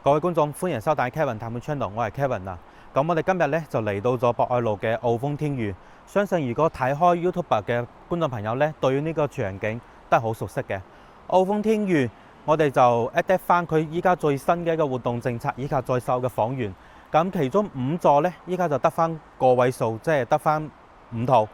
各位觀眾，歡迎收睇 Kevin 探險 channel， 我係 Kevin 啊。咁我哋今日咧就嚟到咗博愛路嘅澳豐天譽。相信如果睇開 YouTube 嘅觀眾朋友咧，對於呢個場景都係好熟悉嘅。澳豐天譽，我哋就 update 翻佢依家最新嘅一個活動政策，以及在售嘅房源。咁其中5座咧，依家就得翻個位數，即係得翻5套。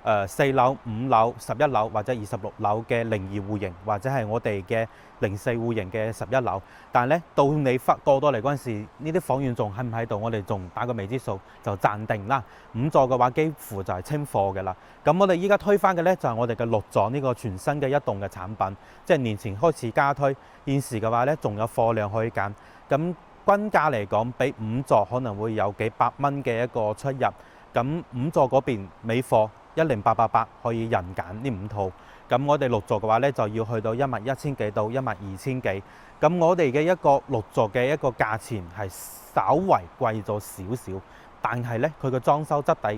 4樓、5樓、11樓或者26樓嘅02戶型，或者係我哋嘅04戶型嘅11樓。但係咧，到你過到嚟嗰陣時，呢啲房源仲喺唔喺度？我哋仲打個未知數就暫定啦。5座嘅話，幾乎就係清貨嘅啦。咁我哋依家推翻嘅咧，就係我哋嘅6座呢個全新嘅一棟嘅產品，即係年前開始加推，現時嘅話咧仲有貨量可以揀。咁均價嚟講，比5座可能會有幾百蚊嘅一個出入。咁5座嗰邊尾貨10888可以人揀呢5套，咁我哋6座嘅話咧就要去到11000幾到12000幾。咁我哋嘅一個6座嘅一個價錢係稍為貴咗少少，但係咧佢嘅裝修質地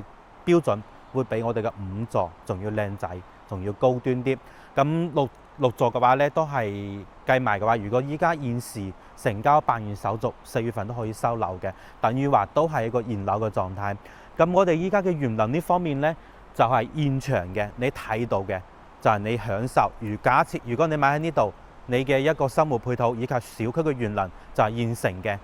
標準會比我哋嘅5座仲要靚仔，仲要高端啲。咁六座嘅話咧都係計埋嘅話，如果依家現時成交辦完手續，4月份都可以收樓嘅，等於話都係一個現樓嘅狀態。咁我哋依家嘅園林呢方面咧，就係現場嘅，你睇到嘅就係你享受。假設如果你買喺呢度，你嘅一個生活配套以及小區嘅園林就係現成嘅。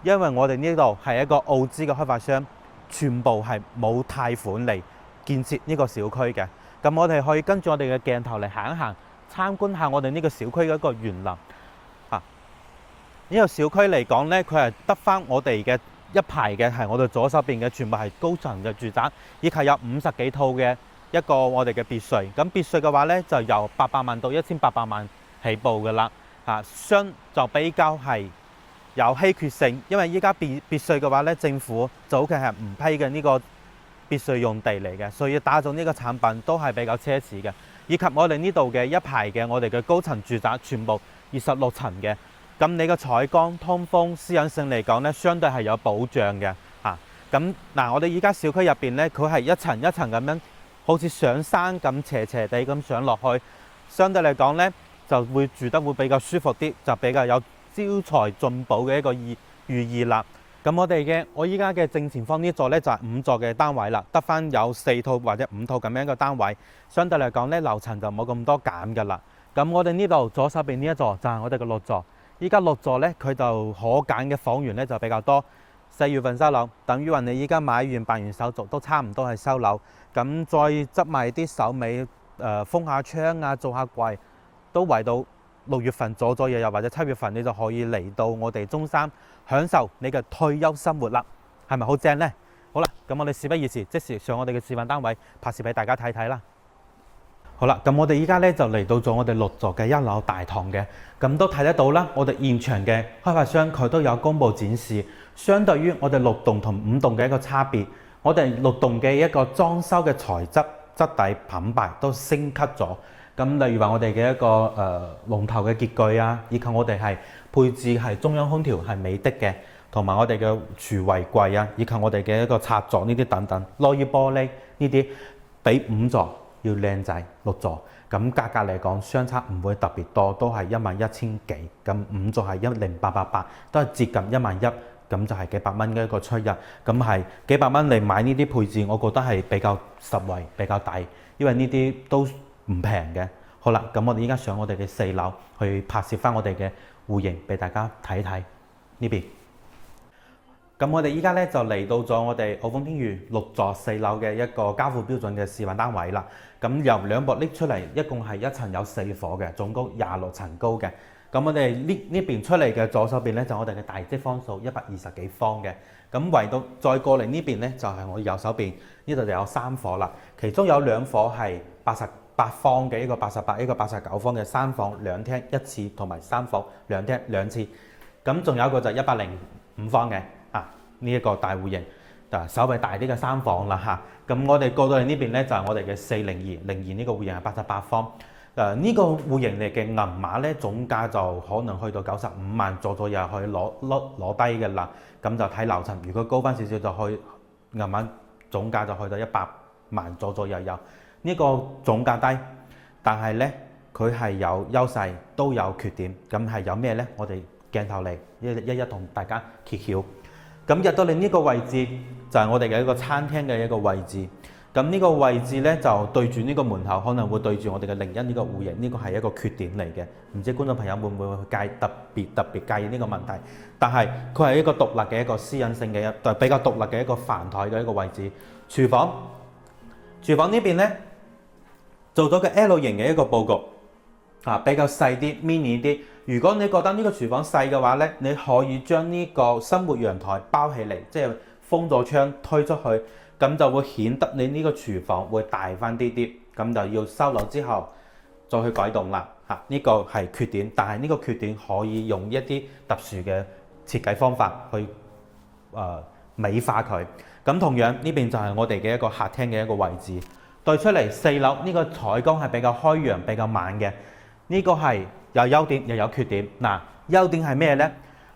因為我哋呢度係一個澳資嘅開發商，全部係冇貸款嚟建設呢個小區嘅。咁我哋可以跟住我哋嘅鏡頭嚟行一行，參觀下我哋呢個小區嘅一個園林。呢個小區嚟講呢，佢係得翻我哋嘅一排嘅係我哋左手邊嘅，全部係高層嘅住宅，以及有50幾套嘅一個我哋嘅別墅。咁別墅嘅話呢，就由800萬到1800萬起步嘅啦。相就比較係有稀缺性，因為依家別墅嘅話呢，政府早期係唔批嘅呢個別墅用地嚟嘅，所以打造呢個產品都係比較奢侈嘅。以及我哋呢度嘅一排嘅我哋嘅高層住宅，全部26層嘅。咁你個採光、通風、私隱性嚟講咧，相對係有保障嘅嚇。咁我哋依家小區入邊咧，佢係一層一層咁樣，好似上山咁斜斜地咁上落去，相對嚟講咧就會住得會比較舒服啲，就比較有招財進寶嘅一個寓意啦。咁我依家嘅正前方呢座咧就係5座嘅單位啦，得翻有4套或者5套咁樣嘅單位，相對嚟講咧樓層就冇咁多揀噶啦。咁我哋呢度左手邊呢一座就係我哋嘅6座。依家6座咧，佢就可揀嘅房源咧就比較多。4月份收樓，等於話你依家買完辦完手續都差唔多係收樓。咁再執埋啲手尾，封下窗啊，做下櫃，都圍到6月份左右或者7月份，你就可以嚟到我哋中山享受你嘅退休生活啦。係咪好正呢？好啦，咁我哋事不宜遲，即時上我哋嘅示範單位拍攝俾大家睇睇啦。好啦，咁我哋依家咧就嚟到咗我哋6座嘅1樓大堂嘅，咁都睇得到啦。我哋現場嘅開發商佢都有公佈展示，相對於我哋6棟同5棟嘅一個差別，我哋6棟嘅一個裝修嘅材質、質地、品牌都升級咗。咁例如話我哋嘅一個龍頭嘅潔具啊，以及我哋係配置係中央空調係美的嘅，同埋我哋嘅廚櫃櫃啊，以及我哋嘅一個插座呢啲等等，落葉玻璃呢啲比5座要靚仔6座，咁價格嚟講相差唔會特別多，都係11000幾，咁5座係10888，都係接近11000，咁就係幾百蚊嘅一個出入，咁係幾百蚊嚟買呢啲配置，我覺得係比較實惠、比較抵，因為呢啲都唔平嘅。好啦，咁我哋依家上我哋嘅4樓去拍攝翻我哋嘅戶型俾大家睇睇呢邊。咁我哋依家咧就嚟到咗我哋澳豐天譽6座4樓嘅一個交付標準嘅示範單位啦。咁由兩部 lift 出嚟，一共係一層有4伙嘅，總高26層高嘅。咁我哋呢邊出嚟嘅左手邊咧就我哋嘅大積方數120幾方嘅。咁圍到再過嚟呢邊咧就係我右手邊呢度就有3伙啦，其中有2伙係88方嘅，一個88，一個89方嘅3房2廳1廁，同埋3房2廳2廁。咁仲有一個就105方嘅。呢一個大戶型，稍微大啲嘅3房啦嚇。咁我哋過到嚟呢邊咧，就係我哋嘅402呢個戶型係88方。呢個戶型嚟嘅銀碼咧，總價就可能去到95萬左右可以攞低嘅啦。咁就睇樓層，如果高翻少少就去銀碼總價就去到100萬左右。呢個總價低，但係咧佢係有優勢都有缺點。咁係有咩咧？我哋鏡頭嚟一同大家揭曉。咁入到嚟呢個位置就係我哋嘅一個餐廳嘅一個位置。咁呢個位置咧就對住呢個門口，可能會對住我哋嘅另一呢個戶型，呢個係一個缺點嚟嘅。唔知觀眾朋友會唔會特別介意呢個問題？但係佢係一個獨立嘅一個私隱性嘅比較獨立嘅一個飯台嘅一個位置。廚房呢邊咧做咗個 L 型嘅一個佈局，比較細啲 mini 啲。如果你覺得呢個廚房細嘅話咧，你可以將呢個生活陽台包起嚟，即係封咗窗推出去。咁就會顯得你呢個廚房會大翻啲啲，咁就要收樓之後再去改動啦。呢個係缺點，但係呢個缺點可以用一啲特殊嘅設計方法去美化佢。咁同樣呢邊就係我哋嘅一個客廳嘅一個位置，對出嚟4樓呢個採光係比較開揚、比較猛嘅。呢個係有優點又有缺點。嗱，優點係咩呢？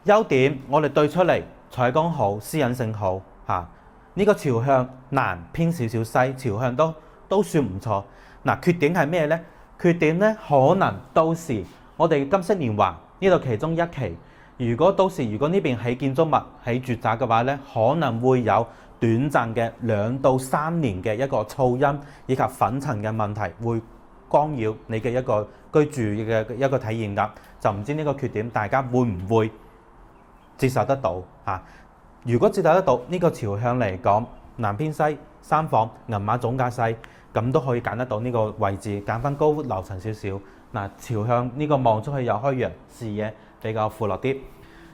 優點我哋對出嚟採光好、私隱性好嚇。呢個朝向南偏少少西，朝向都算唔錯。缺點係咩呢？缺點呢，可能到時我哋金色年華呢度其中一期，如果呢邊起建築物、起住宅嘅話呢，可能會有短暫嘅2到3年嘅一個噪音以及粉塵嘅問題，會干擾你嘅一個居住嘅一個體驗㗎。就唔知呢個缺點大家會唔會接受得到嚇？如果接受得到呢個朝向嚟講，南偏西3房銀碼總價細，咁都可以揀得到呢個位置，揀翻高樓層少少。朝向呢個望出去又開揚，視野比較闊落啲。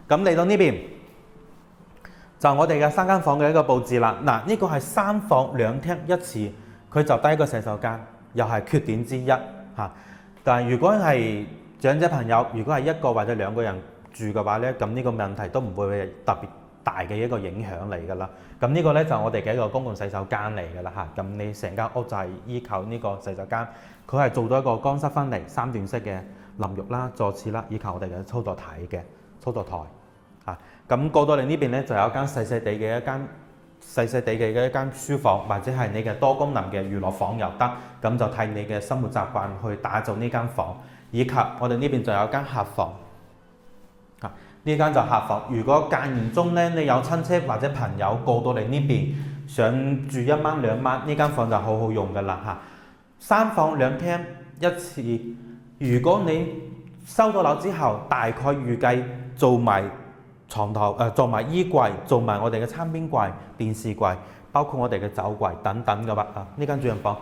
咁嚟到呢邊就我哋嘅3間房嘅一個佈置啦。呢個係3房2廳1廁，佢就得一個洗手間，又係缺點之一嚇。但係如果係長者朋友，如果係1個或者2個人住嘅話呢，咁呢個問題都唔會特別大嘅一個影響嚟㗎啦。咁呢個呢，就我哋嘅一個公共洗手間嚟㗎啦嚇。咁你成間屋就係依靠呢個洗手間，佢係做咗一個乾濕分離3段式嘅淋浴啦、坐廁啦，以及我哋嘅操作台嚇。咁過到嚟呢邊呢，就有一間細細地嘅一間書房，或者係你嘅多功能嘅娛樂房又得。咁就睇你嘅生活習慣去打造呢間房，以及我哋呢邊就有一間客房。呢間就客房，如果間唔中咧，你有親戚或者朋友過到嚟呢邊，想住1晚2晚，呢間房就好好用㗎啦嚇。3房2廳1廁，如果你收到樓之後，大概預計做埋床頭做埋衣櫃，做埋我哋嘅餐邊櫃、電視櫃，包括我哋嘅酒櫃等等嘅話，呢間主人房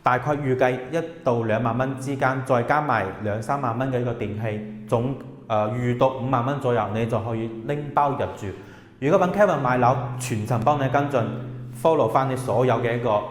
大概預計1到2萬蚊之間，再加埋2、3萬蚊嘅一個電器，總預到5萬蚊左右，你就可以拎包入住。如果揾 Kevin 買樓，全程幫你跟進 ，follow 翻你所有嘅一個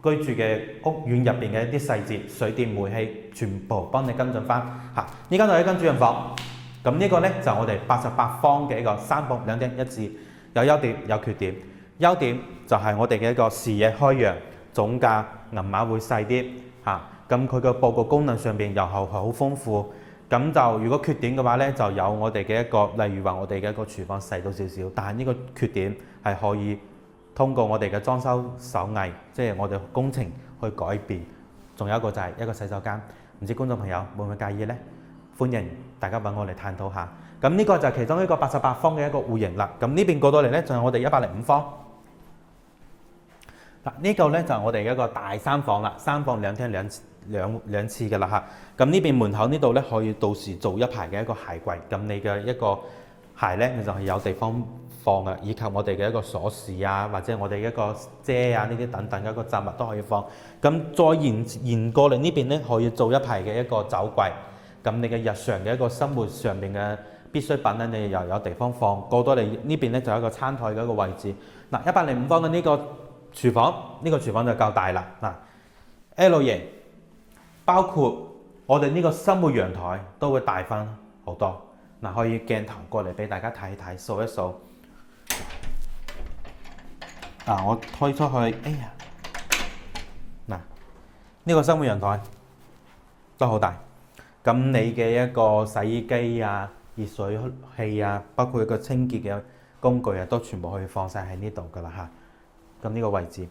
居住嘅屋苑入邊嘅一啲細節，水電煤氣全部幫你跟進翻嚇。呢間就係一間主人房，咁呢個呢，就我哋88方嘅一個3房2廳1廁，有優點有缺點。優點就係我哋嘅一個視野開揚，總價銀碼會細啲嚇。咁佢嘅佈局功能上邊又係好豐富。咁就如果缺點嘅話呢，就有我哋嘅一個，例如話我哋嘅一個廚房細到少少，但係呢個缺點係可以通過我哋嘅裝修手藝，即係我哋工程去改變。仲有一個就係一個洗手間，唔知觀眾朋友會唔會介意呢？歡迎大家揾我嚟探討下。咁呢個就係其中一個88方嘅一個戶型啦。咁呢邊過到嚟呢，就係我哋105方。呢個呢，就係我哋一個大3房啦，3房2廳兩廁嘅啦嚇。咁呢邊門口呢度呢，可以到時做一排嘅一個鞋櫃。咁你嘅一個鞋呢，你就係有地方放嘅，以及我哋嘅一個鎖匙啊，或者我哋一個遮啊呢啲等等嘅一個雜物都可以放。咁再延過嚟呢邊呢，可以做一排嘅一個酒櫃。咁你嘅日常嘅一個生活上面嘅必需品呢，你又有地方放。過到嚟呢邊呢，就有一個餐台嘅一個位置。105方嘅呢個廚房，呢個廚房就夠大啦。L 型，包括我哋呢個生活陽台都會大翻好多。可以鏡頭過嚟俾大家睇睇，數一數。我推出去，哎呀，呢個生活陽台都好大。咁你嘅一個洗衣機啊、熱水器啊，包括一個清潔嘅工具啊，都全部可以放晒喺呢度噶啦嚇。咁呢個位置，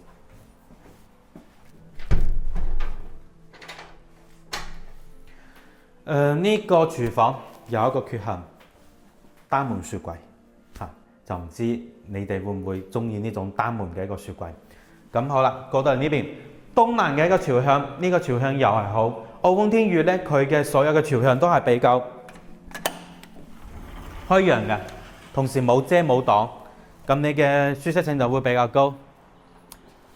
呢個廚房有一個缺陷，單門雪櫃嚇，就唔知你哋會唔會中意呢種單門嘅一個雪櫃。咁好啦，過到嚟呢邊東南嘅一個朝向，呢個朝向又係好。澳風天宇咧，佢嘅所有嘅朝向都係比較開揚嘅，同時冇遮冇擋，咁你嘅舒適性就會比較高。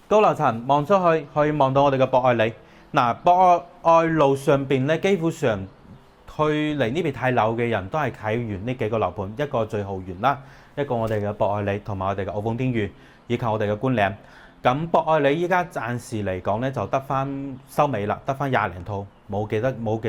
高樓層望出去可以望到我哋嘅博愛里。嗱，博愛路上邊咧，基本上去嚟呢邊睇樓嘅人都係睇完呢幾個樓盤，一個最浩園啦，一個我哋嘅博愛里，同埋我哋嘅澳風天宇，以及我哋嘅觀嶺。咁博愛里依家暫時嚟講咧，就得翻收尾啦，得翻20零套，冇幾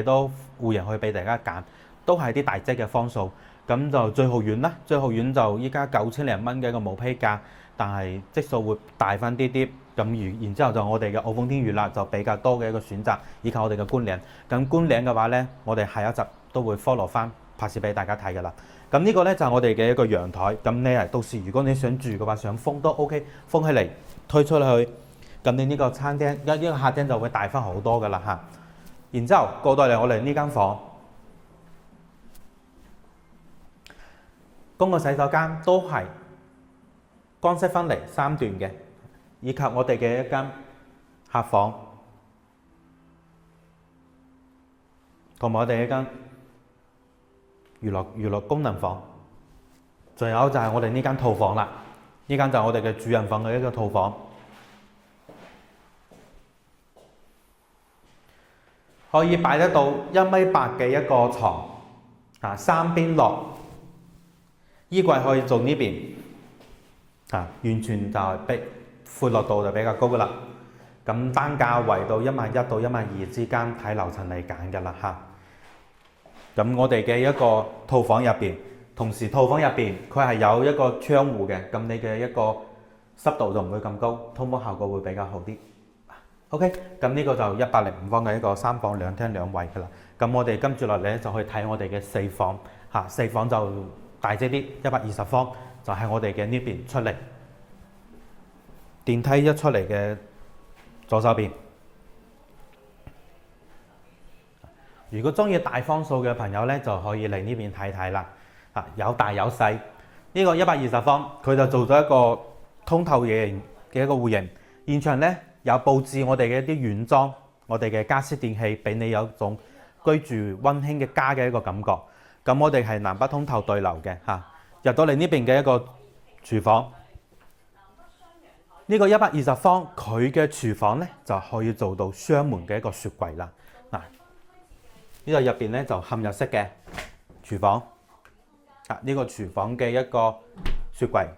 多戶型可以俾大家揀，都係啲大隻嘅方數。咁就最浩園啦，最浩園就依家9000零蚊嘅一個冇批價，但係積數會大翻啲啲。咁然之後就我哋嘅澳風天宇啦，就比較多嘅一個選擇，以及我哋嘅觀嶺。咁觀嶺嘅話咧，我哋下一集都會 follow 翻拍攝俾大家睇㗎啦。咁呢個咧就係我哋嘅一個陽台。咁你係到時如果你想住嘅話，想封都 OK，封起嚟推出去，咁你呢個餐廳呢個客廳就會大翻好多㗎啦嚇。然之後過到嚟我哋呢間房，公共洗手間都係乾濕分離3段嘅。以及我哋嘅一間客房，同埋我哋一間娛樂功能房，仲有就係我哋呢間套房啦。呢間就係我哋嘅主人房嘅一個套房，可以擺得到1.8米嘅一個床，啊3邊落，衣櫃可以做呢邊，啊完全就係逼。闊落度就比較高㗎啦，咁單價圍到1.1到1.2之間，睇樓層嚟揀㗎啦嚇。咁我哋嘅一個套房入邊，同時套房入邊佢係有一個窗戶嘅，咁你嘅一個濕度就唔會咁高，通風效果會比較好啲。OK，咁呢個就105方嘅一個3房2廳2衛㗎啦。咁我哋跟住落嚟咧就去睇我哋嘅4房嚇，4房就大隻啲，120方，就係我哋嘅呢邊出嚟。電梯一出嚟嘅左手邊，如果中意大方數嘅朋友咧，就可以嚟呢邊睇睇啦。啊，有大有細，呢個120方佢就做咗一個通透型嘅一個戶型。現場咧有佈置我哋嘅一啲軟裝，我哋嘅家私電器，俾你有種居住温馨嘅家嘅一個感覺。咁我哋係南北通透對流嘅嚇。入到嚟呢邊嘅一個廚房。呢個120方佢嘅廚房咧就可以做到雙門嘅一個雪櫃啦。嗱，呢度入邊咧就嵌入式嘅廚房。啊，呢個廚房嘅一個雪櫃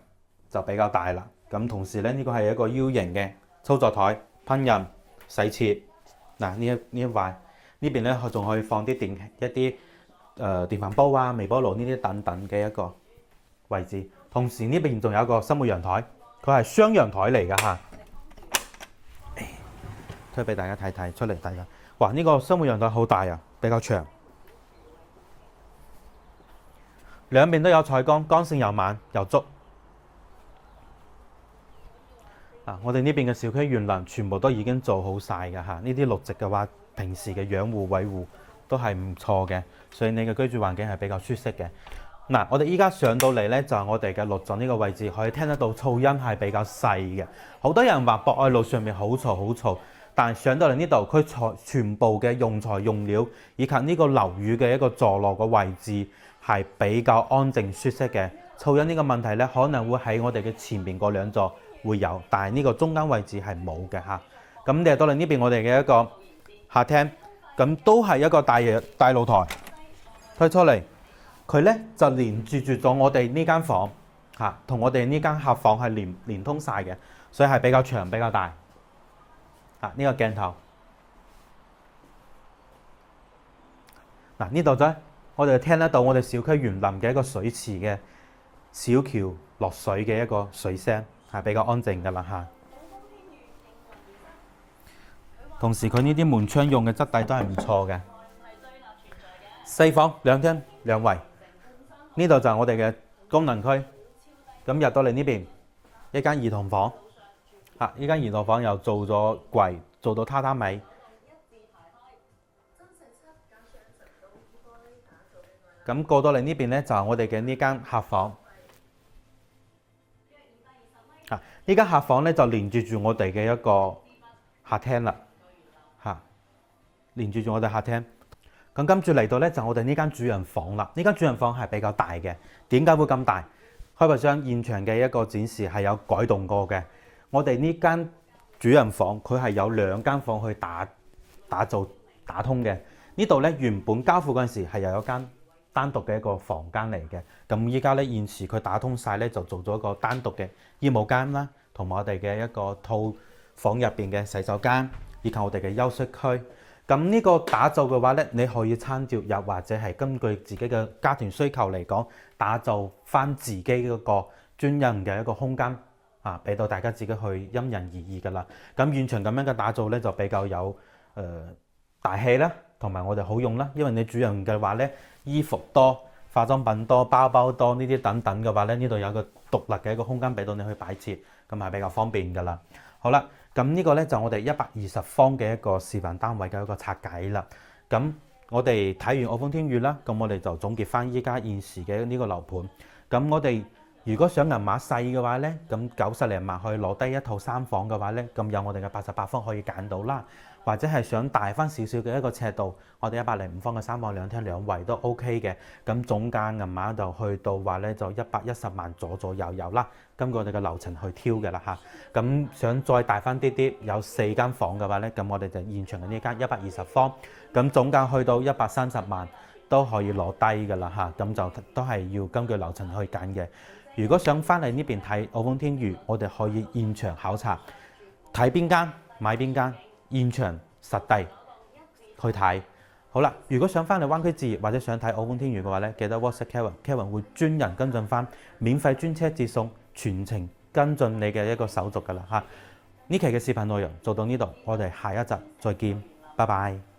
就比較大啦。咁同時咧，呢個係一個 U 型嘅操作台、烹飪、洗切。嗱，呢一塊呢邊咧，仲可以放啲一啲電飯煲啊、微波爐呢啲等等嘅一個位置。同時呢邊仲有一個生活陽台。佢係雙陽台嚟㗎嚇，推俾大家睇睇出嚟睇下。哇！呢個生活陽台好大啊，比較長，兩邊都有採光，光線又猛又足。我哋呢邊嘅小區園林全部都已經做好晒㗎嚇。呢啲綠植嘅話，平時嘅養護維護都係唔錯嘅，所以你嘅居住環境係比較舒適嘅。嗱，我哋依家上到嚟咧，就係我哋嘅6座呢個位置，可以聽得到噪音係比較細嘅。好多人話博愛路上面好嘈好嘈，但係上到嚟呢度，佢全部嘅用材用料以及呢個樓宇嘅一個座落嘅位置係比較安靜舒適嘅。噪音呢個問題咧，可能會喺我哋嘅前面嗰2座會有，但係呢個中間位置係冇嘅嚇。咁你到嚟呢邊我哋嘅一個客廳，咁都係一個大露台推出嚟。佢咧就連住咗我哋呢間房嚇，同我哋呢間客房係連通晒嘅，所以係比較長比較大嚇。呢個鏡頭嗱，呢度咧，我哋聽得到我哋小區園林嘅一個水池嘅小橋落水嘅一個水聲，係比較安靜㗎啦嚇。同時佢呢啲門窗用嘅質地都係唔錯嘅。4房2廳2衛。呢度就係我哋嘅功能區，咁入到嚟呢邊一間兒童房，呢間兒童房又做咗櫃，做到榻榻米。咁過到嚟呢邊咧就係我哋嘅呢間客房。呢間客房咧就連接住我哋嘅一個客廳啦，連接住我哋客廳。咁跟住嚟到咧就我哋呢間主人房啦。呢間主人房係比較大嘅。點解會咁大？開發商現場嘅一個展示係有改動過嘅。我哋呢間主人房佢係有2間房去打造打通嘅。呢度咧原本交付嗰陣時係有一間單獨嘅一個房間嚟嘅。咁依家咧現時佢打通晒咧，就做咗一個單獨嘅衣帽間啦，同埋我哋嘅一個套房入邊嘅洗手間，以及我哋嘅休息區。咁呢個打造嘅話咧，你可以參照，又或者係根據自己嘅家庭需求嚟講，打造翻自己嗰個專人嘅一個空間俾到大家自己去因人而異噶啦。咁現場咁樣嘅打造咧，就比較有大氣啦，同埋我哋好用啦。因為你主人嘅話咧，衣服多、化妝品多、包包多呢啲等等嘅話咧，呢度有一個獨立嘅一個空間俾到你去擺設，咁係比較方便噶啦。好啦，咁呢個咧就我哋120方嘅一個示範單位嘅一個拆解啦。咁我哋睇完澳豐天宇啦，咁我哋就總結翻依家現時嘅呢個樓盤。咁我哋如果想銀碼細嘅話咧，咁90零萬可以攞低一套3房嘅話咧，咁有我哋嘅88方可以揀到啦。或者係想大翻少少嘅一個尺度，我哋105方嘅3房2廳2衛都 OK 嘅。咁總價銀碼就去到話咧就110萬左右啦。根據我哋嘅流程去挑嘅啦嚇。咁想再大翻啲，有4間房嘅話咧，咁我哋就現場嘅呢間120方，咁總價去到130萬都可以攞低嘅啦嚇。咁就都係要根據流程去揀嘅。如果想翻嚟呢邊睇澳豐天宇，我哋可以現場考察，睇邊間買邊間。現場實地去睇。好啦，如果想翻嚟灣區置業或者想睇澳豐天宇嘅話咧，記得 WhatsApp Kevin 會專人跟進翻，免費專車接送，全程跟進你嘅一個手續噶啦嚇。呢期嘅視頻內容做到呢度，我哋下一集再見，拜拜。